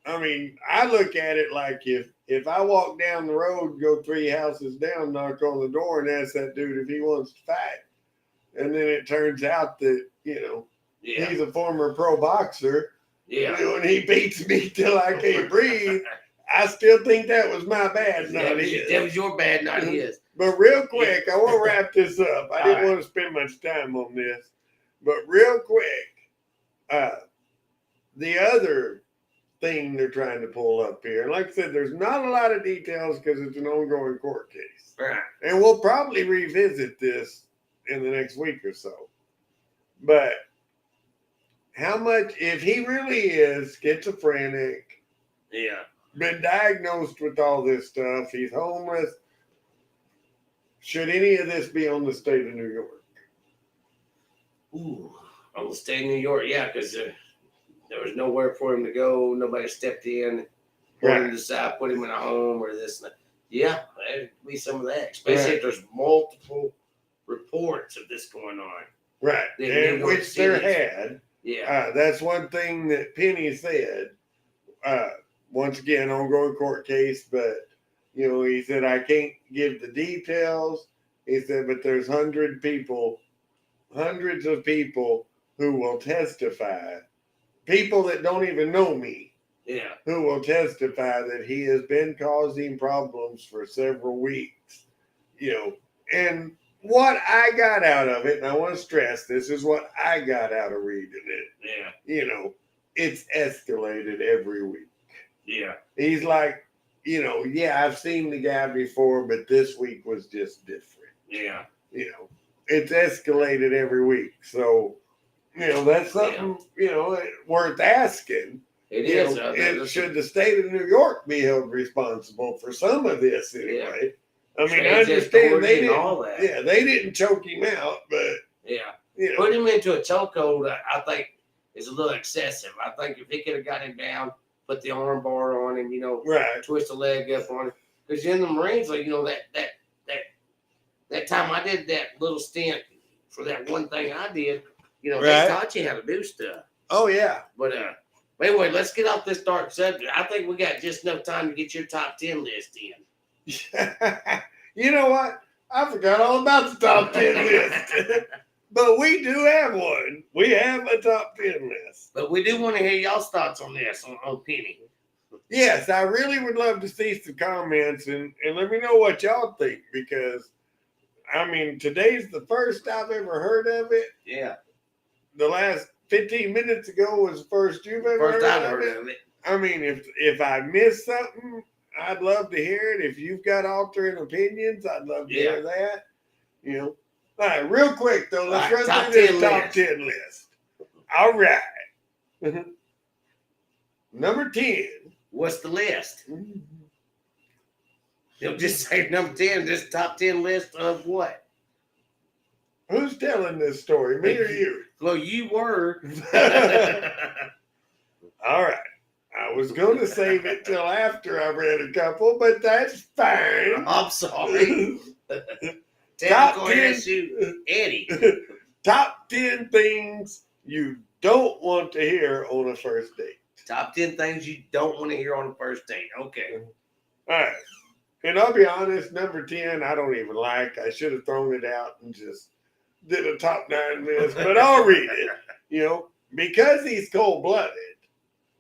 I mean, I look at it like if I walk down the road, go 3 houses down, knock on the door, and ask that dude if he wants to fight, and then it turns out that, he's a former pro boxer, and he beats me till I can't breathe, I still think that was my bad, not his. That was your bad, not his. But real quick, I want to wrap this up. I didn't want to spend much time on this. But real quick, the other thing they're trying to pull up here, and like I said, there's not a lot of details because it's an ongoing court case. Right. And we'll probably revisit this in the next week or so. But how much, if he really is schizophrenic, been diagnosed with all this stuff, he's homeless, should any of this be on the state of New York? Ooh, on the state of New York, because there was nowhere for him to go. Nobody stepped in, put him to the side, put him in a home or this and that. Yeah, there'd be some of that, especially if there's multiple reports of this going on. Right, and which there had. Yeah. That's one thing that Penny said. Once again, ongoing court case, but he said, I can't give the details. He said, but there's hundreds of people who will testify, people that don't even know me, who will testify that he has been causing problems for several weeks, and what I got out of it, and I want to stress, this is what I got out of reading it. It's escalated every week. He's like, I've seen the guy before, but this week was just different. you know, it's escalated every week. So, you know, that's something, you know, worth asking. It You is. know, should the state of New York be held responsible for some of this anyway? I mean, I understand they didn't. All that. Yeah, they didn't choke him out, but you know, put him into a chokehold. I think is a little excessive. I think if he could have got him down, put the arm bar on him, you know, right. twist the leg up on him. Because in the Marines, like, you know, that time I did that little stint for that one thing I did, you know, they taught you how to do stuff. Oh yeah. But anyway, let's get off this dark subject. I think we got just enough time to get your top 10 list in. You know what? I forgot all about the top 10 list. But we do have one. We have a top 10 list. But we do want to hear y'all's thoughts on this, on Penny. Yes, I really would love to see some comments and let me know what y'all think, because, I mean, today's the first I've ever heard of it. Yeah. The last 15 minutes ago was the first you've ever heard of it. I mean, if I missed something, I'd love to hear it. If you've got alternate opinions, I'd love to hear that. You know. All right, real quick though, let's run through this top 10 list. All right. Number 10. What's the list? You'll just say number 10, this top 10 list of what? Who's telling this story, me or you? Well, you were. All right. I was going to save it till after I read a couple, but that's fine. I'm sorry. Top 10, Eddie. Top 10 things you don't want to hear on a first date. Top 10 things you don't want to hear on a first date. Okay. All right. And I'll be honest, number 10, I don't even like. I should have thrown it out and just did a top 9 list, but I'll read it. You know, because he's cold-blooded,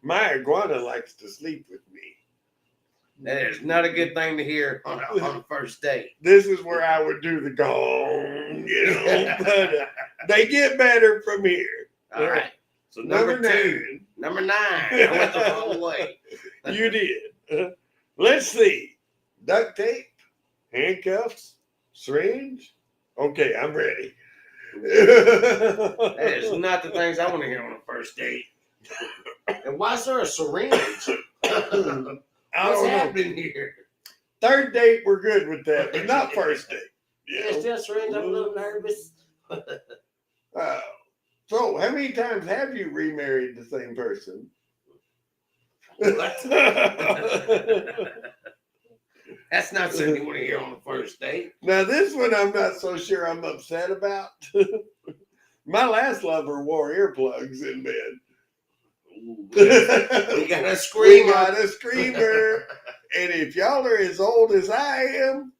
my iguana likes to sleep with me. That is not a good thing to hear on a first date. This is where I would do the gong, you know, but they get better from here. All right. So number 9. Number 9. I went the wrong way. You did. Let's see. Duct tape, handcuffs, syringe. Okay, I'm ready. That is not the things I want to hear on a first date. And why is there a syringe? What's happening here? Third date, we're good with that, but not first date. Yeah, still syringe. I'm a little nervous. So, how many times have you remarried the same person? That's not something you want to hear on the first date. Now, this one I'm not so sure I'm upset about. My last lover wore earplugs in bed. We got a screamer. We got a screamer. And if y'all are as old as I am,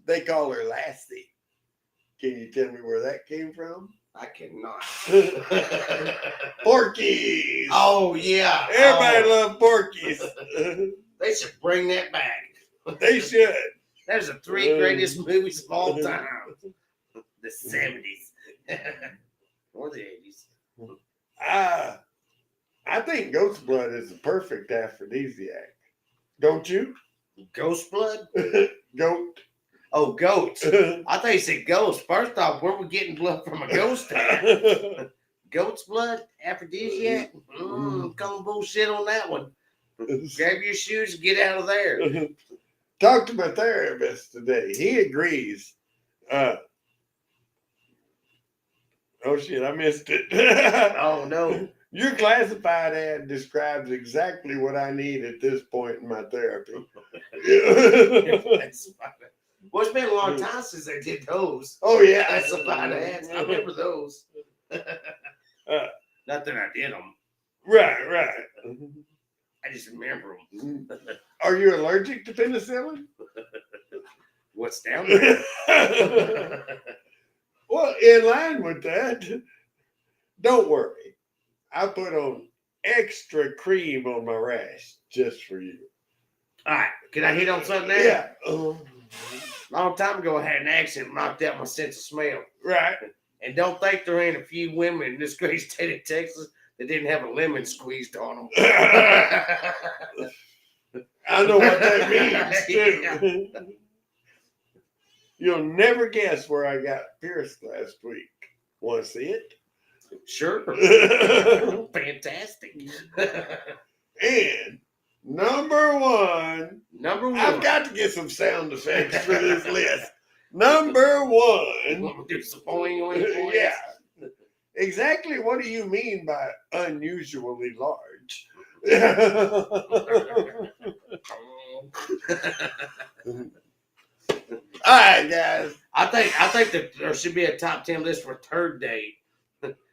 they call her Lassie. Can you tell me where that came from? I cannot. Porkies. Oh, yeah. Everybody loves Porkies. They should bring that back. They should. There's the 3 greatest movies of all time. The 70s. Or the 80s. I think ghost blood is the perfect aphrodisiac. Don't you? Ghost blood? Goat. Oh, goats. I thought you said ghost. First off, where we getting blood from a ghost at? Goat's blood? Aphrodisiac? Come bullshit on that one. Grab your shoes and get out of there. Talked to my therapist today. He agrees. Oh shit, I missed it. Oh no. Your classified ad describes exactly what I need at this point in my therapy. Well, it's been a long time since I did those. Oh yeah. Classified ads. I remember those. Not that I did them. Right. I just remember them. Are you allergic to penicillin? What's down there? Well, in line with that, don't worry. I put on extra cream on my rash just for you. All right. Can I hit on something now? Yeah. Long time ago, I had an accident, knocked out my sense of smell. Right. And don't think there ain't a few women in this great state of Texas that didn't have a lemon squeezed on them. I know what that means, too. You'll never guess where I got pierced last week. Want to see it? Sure. Fantastic. And number one, I've got to get some sound effects for this list. Number You one. want to do some boing? Yeah. Exactly what do you mean by unusually large? All right, guys. I think that there should be a top 10 list for third date.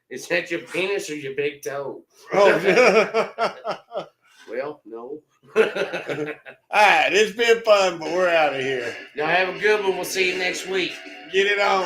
Is that your penis or your big toe? Oh. Well, no. All right, it's been fun, but we're out of here. Y'all have a good one. We'll see you next week. Get it on.